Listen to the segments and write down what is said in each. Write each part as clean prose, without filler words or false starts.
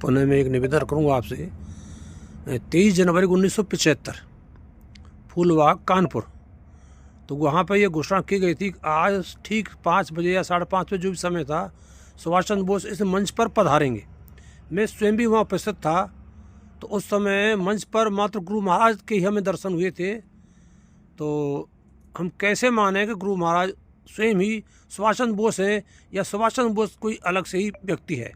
पुणे में एक निवेदन करूँगा आपसे। 23 जनवरी 1975 फूलबाग कानपुर, तो वहाँ पर यह घोषणा की गई थी आज ठीक 5 बजे या 5:30 बजे जो भी समय था, सुभाष चंद्र बोस इस मंच पर पधारेंगे। मैं स्वयं भी वहाँ उपस्थित था। तो उस समय मंच पर मात्र गुरु महाराज के ही हमें दर्शन हुए थे। तो हम कैसे माने कि गुरु महाराज स्वयं ही सुभाष चंद्र बोस हैं या सुभाष चंद्र बोस कोई अलग से ही व्यक्ति है।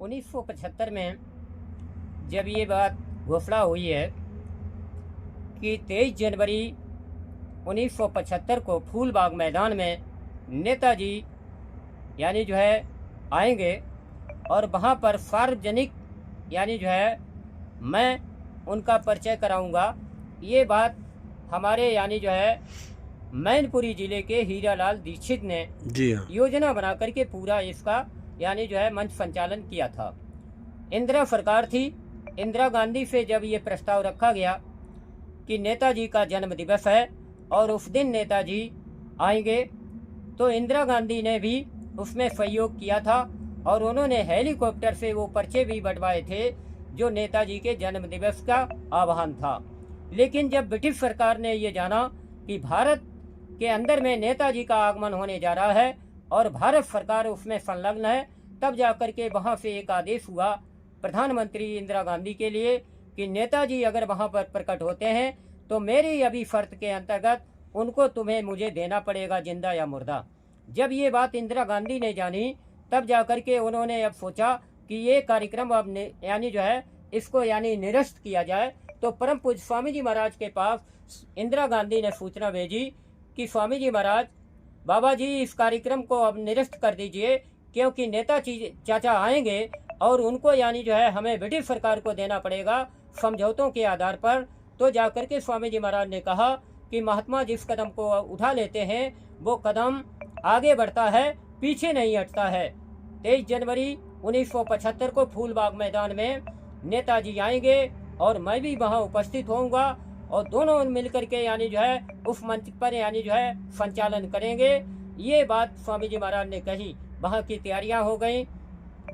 1975 में जब ये बात घोषणा हुई है कि 23 जनवरी 1975 को फूलबाग मैदान में नेताजी यानी जो है आएंगे और वहाँ पर सार्वजनिक यानी जो है मैं उनका परिचय कराऊंगा, ये बात हमारे यानी जो है मैनपुरी ज़िले के हीरालाल दीक्षित ने जी हाँ, योजना बना करके पूरा इसका यानी जो है मंच संचालन किया था। इंदिरा सरकार थी। इंदिरा गांधी से जब ये प्रस्ताव रखा गया कि नेताजी का जन्म दिवस है और उस दिन नेताजी आएंगे, तो इंदिरा गांधी ने भी उसमें सहयोग किया था और उन्होंने हेलीकॉप्टर से वो पर्चे भी बंटवाए थे जो नेताजी के जन्म दिवस का आह्वान था। लेकिन जब ब्रिटिश सरकार ने ये जाना कि भारत के अंदर में नेताजी का आगमन होने जा रहा है और भारत सरकार उसमें संलग्न है, तब जाकर के वहाँ से एक आदेश हुआ प्रधानमंत्री इंदिरा गांधी के लिए कि नेताजी अगर वहाँ पर प्रकट होते हैं तो मेरी अभी शर्त के अंतर्गत उनको तुम्हें मुझे देना पड़ेगा, जिंदा या मुर्दा। जब ये बात इंदिरा गांधी ने जानी तब जाकर के उन्होंने अब सोचा कि ये कार्यक्रम अब यानी जो है इसको यानी निरस्त किया जाए। तो परम पूज्य स्वामी जी महाराज के पास इंदिरा गांधी ने सूचना भेजी कि स्वामी जी महाराज, बाबा जी इस कार्यक्रम को अब निरस्त कर दीजिए, क्योंकि नेताजी चाचा आएंगे और उनको यानी जो है हमें ब्रिटिश सरकार को देना पड़ेगा समझौतों के आधार पर। तो जाकर के स्वामी जी महाराज ने कहा कि महात्मा जिस कदम को उठा लेते हैं वो कदम आगे बढ़ता है, पीछे नहीं हटता है। 23 जनवरी 1975 को फूलबाग मैदान में नेताजी आएंगे और मैं भी वहां उपस्थित होऊंगा और दोनों मिलकर के यानी जो है उस मंच पर यानी जो है संचालन करेंगे। ये बात स्वामी जी महाराज ने कही। वहां की तैयारियां हो गई,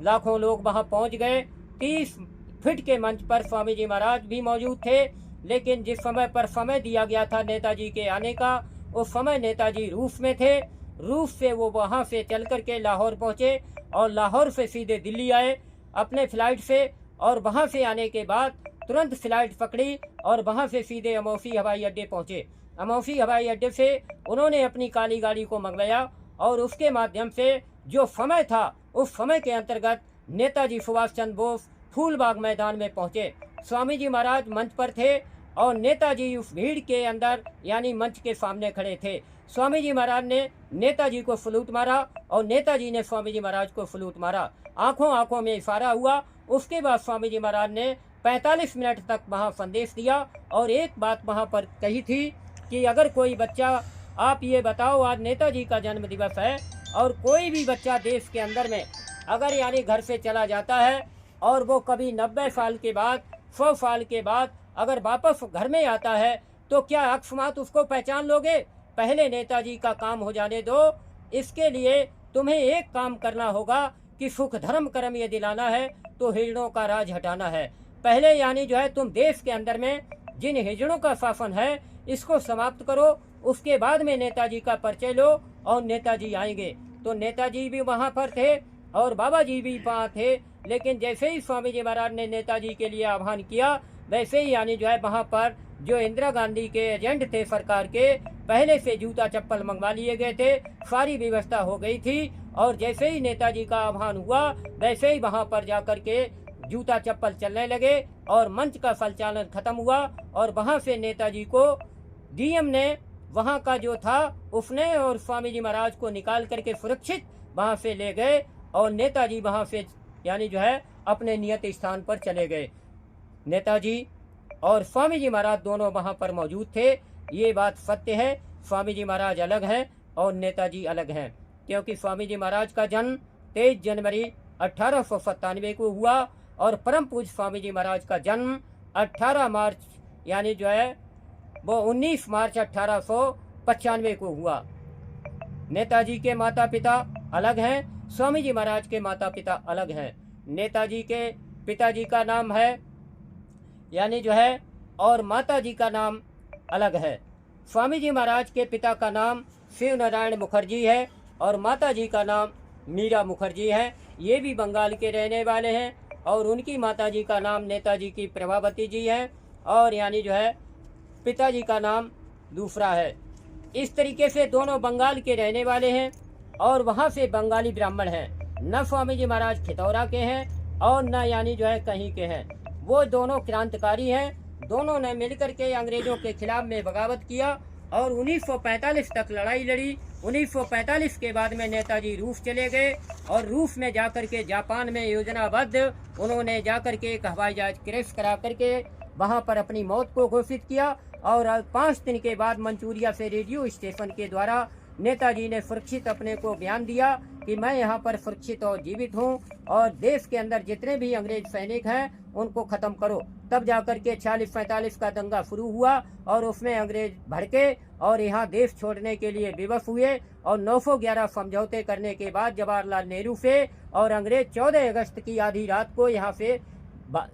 लाखों लोग वहां पहुंच गए। 30 फीट के मंच पर स्वामी जी महाराज भी मौजूद थे, लेकिन जिस समय पर समय दिया गया था नेताजी के आने का, उस समय नेताजी रूस में थे। रूस से वो वहां से चल करके लाहौर पहुंचे और लाहौर से सीधे दिल्ली आए अपने फ्लाइट से, और वहां से आने के बाद तुरंत फ्लाइट पकड़ी और वहां से सीधे अमौसी हवाई अड्डे पहुंचे। अमौसी हवाई अड्डे से उन्होंने अपनी काली गाड़ी को मंगवाया और उसके माध्यम से जो समय था उस समय के अंतर्गत नेताजी सुभाष चंद्र बोस फूलबाग मैदान में पहुंचे। स्वामी जी महाराज मंच पर थे और नेताजी उस भीड़ के अंदर यानी मंच के सामने खड़े थे। स्वामी जी महाराज ने नेताजी को सलूट मारा और नेताजी ने स्वामी जी महाराज को सलूट मारा। आंखों आंखों में इशारा हुआ। उसके बाद स्वामी जी महाराज ने 45 मिनट तक वहाँ संदेश दिया और एक बात वहाँ पर कही थी कि अगर कोई बच्चा, आप ये बताओ आज नेताजी का जन्म दिवस है और कोई भी बच्चा देश के अंदर में अगर यानी घर से चला जाता है और वो कभी 90 साल के बाद 100 साल के बाद अगर वापस घर में आता है तो क्या अकस्मात उसको पहचान लोगे? पहले नेताजी का काम हो जाने दो। इसके लिए तुम्हें एक काम करना होगा कि सुख धर्म कर्म ये दिलाना है तो हिजड़ों का राज हटाना है। पहले यानी जो है तुम देश के अंदर में जिन हिजड़ों का शासन है इसको समाप्त करो, उसके बाद में नेताजी का परिचय लो और नेताजी आएंगे। तो नेताजी भी वहाँ पर थे और बाबा जी भी वहाँ थे, लेकिन जैसे ही स्वामी जी महाराज ने नेताजी के लिए आह्वान किया वैसे ही यानी जो है वहाँ पर जो इंदिरा गांधी के एजेंट थे सरकार के, पहले से जूता चप्पल मंगवा लिए गए थे, सारी व्यवस्था हो गई थी। और जैसे ही नेताजी का आह्वान हुआ वैसे ही वहाँ पर जाकर के जूता चप्पल चलने लगे और मंच का संचालन खत्म हुआ और वहाँ से नेताजी को डीएम ने वहाँ का जो था उसने और स्वामी जी महाराज को निकाल करके सुरक्षित वहाँ से ले गए और नेताजी वहाँ से यानी जो है अपने नियत स्थान पर चले गए। नेताजी और स्वामी जी महाराज दोनों वहाँ पर मौजूद थे। ये बात सत्य है, स्वामी जी महाराज अलग हैं और नेताजी अलग हैं, क्योंकि स्वामी जी महाराज का जन्म 23 जनवरी 1897 को हुआ और परम पूज्य स्वामी जी महाराज का जन्म 18 मार्च यानी जो है वो 19 मार्च 1895 को हुआ। नेताजी के माता पिता अलग हैं, स्वामी जी महाराज के माता पिता अलग हैं। नेताजी के पिताजी का नाम है यानी जो है, और माताजी का नाम अलग है। स्वामी जी महाराज के पिता का नाम शिव नारायण मुखर्जी है और माताजी का नाम मीरा मुखर्जी है। ये भी बंगाल के रहने वाले हैं और उनकी माताजी का नाम नेताजी की प्रभावती जी है और यानी जो है पिताजी का नाम दूसरा है। इस तरीके से दोनों बंगाल के रहने वाले हैं और वहाँ से बंगाली ब्राह्मण हैं। न स्वामी जी महाराज खितौरा के हैं और न यानी जो है कहीं के हैं। वो दोनों क्रांतिकारी हैं। दोनों ने मिलकर के अंग्रेजों के खिलाफ में बगावत किया और 1945 तक लड़ाई लड़ी। 1945 के बाद में नेताजी रूस चले गए और रूस में जाकर के जापान में योजनाबद्ध उन्होंने जाकर के एक हवाई जहाज क्रैश करा करके वहां पर अपनी मौत को घोषित किया। और 5 दिन के बाद मंचूरिया से रेडियो स्टेशन के द्वारा नेताजी ने सुरक्षित अपने को बयान दिया कि मैं यहाँ पर सुरक्षित और जीवित हूँ और देश के अंदर जितने भी अंग्रेज सैनिक हैं उनको खत्म करो। तब जाकर के 40-45 का दंगा शुरू हुआ और उसमें अंग्रेज भड़के और यहाँ देश छोड़ने के लिए विवश हुए और 911 समझौते करने के बाद जवाहरलाल नेहरू से और अंग्रेज 14 अगस्त की आधी रात को यहाँ से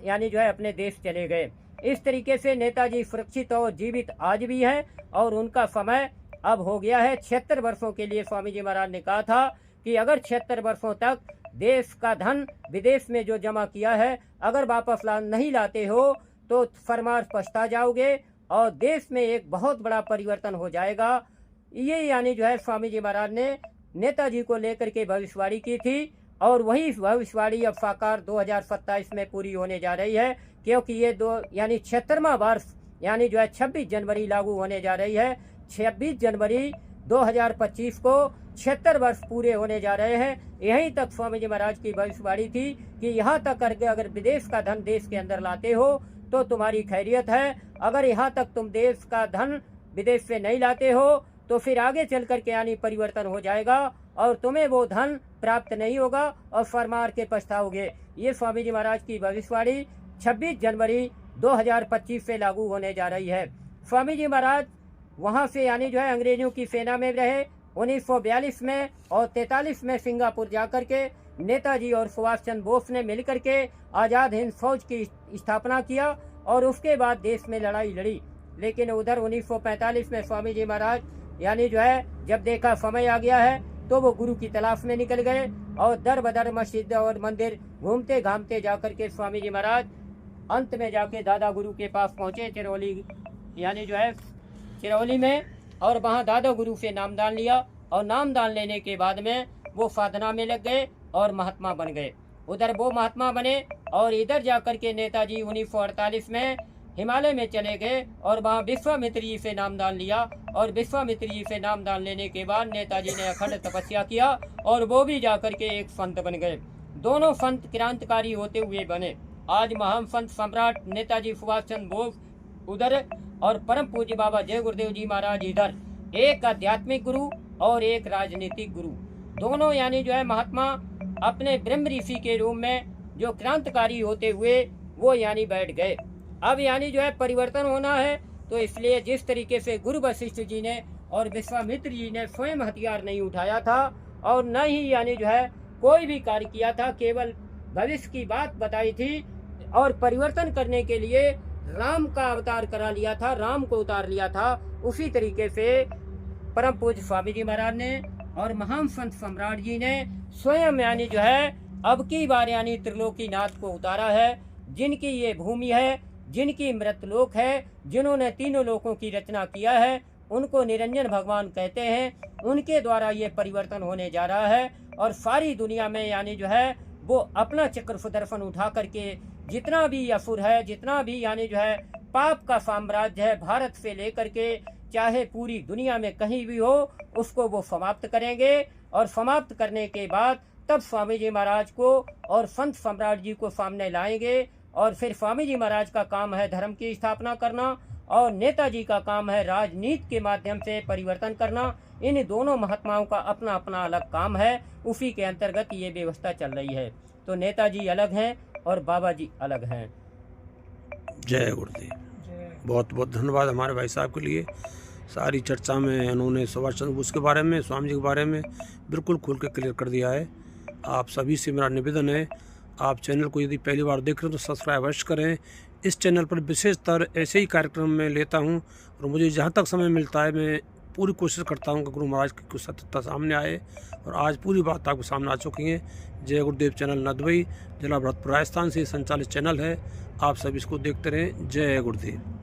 यानी जो है अपने देश चले गए। इस तरीके से नेताजी सुरक्षित और जीवित आज भी है और उनका समय अब हो गया है 76 वर्षों के लिए। स्वामी जी महाराज ने कहा था कि अगर 76 वर्षों तक देश का धन विदेश में जो जमा किया है अगर वापस नहीं लाते हो तो फरमार पछता जाओगे और देश में एक बहुत बड़ा परिवर्तन हो जाएगा। ये यानी जो है स्वामी जी महाराज ने नेताजी को लेकर के भविष्यवाणी की थी और वही भविष्यवाणी अब साकार 2027 में पूरी होने जा रही है, क्योंकि ये यानी 76वां वर्ष यानी जो है 26 जनवरी लागू होने जा रही है। 26 जनवरी 2025 को 76 वर्ष पूरे होने जा रहे हैं। यहीं तक स्वामी जी महाराज की भविष्यवाणी थी कि यहाँ तक करके अगर विदेश का धन देश के अंदर लाते हो तो तुम्हारी खैरियत है। अगर यहाँ तक तुम देश का धन विदेश से नहीं लाते हो तो फिर आगे चल करके यानी परिवर्तन हो जाएगा और तुम्हें वो धन प्राप्त नहीं होगा और फरमार के पछताओगे। ये स्वामी जी महाराज की भविष्यवाणी 26 जनवरी 2025 से लागू होने जा रही है। स्वामी जी महाराज वहाँ से यानी जो है अंग्रेजों की सेना में रहे। 1942 में और 43 में सिंगापुर जाकर के नेताजी और सुभाष चंद्र बोस ने मिलकर के आज़ाद हिंद फौज की स्थापना किया और उसके बाद देश में लड़ाई लड़ी। लेकिन उधर 1945 में स्वामी जी महाराज यानी जो है जब देखा समय आ गया है तो वो गुरु की तलाश में निकल गए और दर बदर मस्जिद और मंदिर घूमते घामते जाकर के स्वामी जी महाराज अंत में जाके दादा गुरु के पास पहुँचे चिरौली यानी जो है चिरौली में, और वहाँ दादा गुरु से नामदान लिया और नामदान लेने के बाद में वो साधना में लग गए और महात्मा बन गए। उधर वो महात्मा बने और इधर जाकर के नेताजी 1948 में हिमालय में चले गए और वहाँ विश्वामित्र जी से नामदान लिया और विश्वामित्र जी से नामदान लेने के बाद नेताजी ने अखंड तपस्या किया और वो भी जाकर के एक संत बन गए। दोनों संत क्रांतिकारी होते हुए बने। आज महान संत सम्राट नेताजी सुभाष चंद्र बोस उधर और परम पूज्य बाबा जय गुरुदेव जी महाराज इधर, एक आध्यात्मिक गुरु और एक राजनीतिक गुरु, दोनों यानी जो है महात्मा अपने ब्रह्म ऋषि के रूप में जो क्रांतिकारी होते हुए वो यानी बैठ गए। अब यानी जो है परिवर्तन होना है तो इसलिए जिस तरीके से गुरु वशिष्ठ जी ने और विश्वामित्र जी ने स्वयं हथियार नहीं उठाया था और न ही यानी जो है कोई भी कार्य किया था, केवल भविष्य की बात बताई थी और परिवर्तन करने के लिए राम का अवतार करा लिया था, राम को उतार लिया था। उसी तरीके से परम पूज्य स्वामी जी महाराज ने और महान संत सम्राट जी ने स्वयं यानी जो है अब की बार यानी त्रिलोकीनाथ को उतारा है। जिनकी ये भूमि है, जिनकी मृतलोक है, जिन्होंने तीनों लोकों की रचना किया है, उनको निरंजन भगवान कहते हैं। उनके द्वारा ये परिवर्तन होने जा रहा है और सारी दुनिया में यानी जो है वो अपना चक्र सुदर्शन उठा करके जितना भी असुर है, जितना भी यानी जो है पाप का साम्राज्य है, भारत से लेकर के चाहे पूरी दुनिया में कहीं भी हो, उसको वो समाप्त करेंगे और समाप्त करने के बाद तब स्वामी जी महाराज को और संत सम्राट जी को सामने लाएंगे। और फिर स्वामी जी महाराज का काम है धर्म की स्थापना करना और नेताजी का काम है राजनीति के माध्यम से परिवर्तन करना। इन दोनों महात्माओं का अपना अपना अलग काम है, उसी के अंतर्गत ये व्यवस्था चल रही है। तो नेताजी अलग हैं और बाबा जी अलग हैं। जय गुरुदेव। बहुत बहुत धन्यवाद हमारे भाई साहब के लिए। सारी चर्चा में उन्होंने सुभाष चंद्र बोस के बारे में, स्वामी जी के बारे में बिल्कुल खुल के क्लियर कर दिया है। आप सभी से मेरा निवेदन है, आप चैनल को यदि पहली बार देख रहे हो तो सब्सक्राइब अवश्य करें। इस चैनल पर विशेषतर ऐसे ही कार्यक्रम मैं लेता हूं और मुझे जहां तक समय मिलता है मैं पूरी कोशिश करता हूं कि गुरु महाराज की कुछ सत्यता सामने आए, और आज पूरी बात आपके सामने आ चुकी है। जय गुरुदेव चैनल नदबई, जिला भरतपुर राजस्थान से संचालित चैनल है। आप सब इसको देखते रहें। जय गुरुदेव।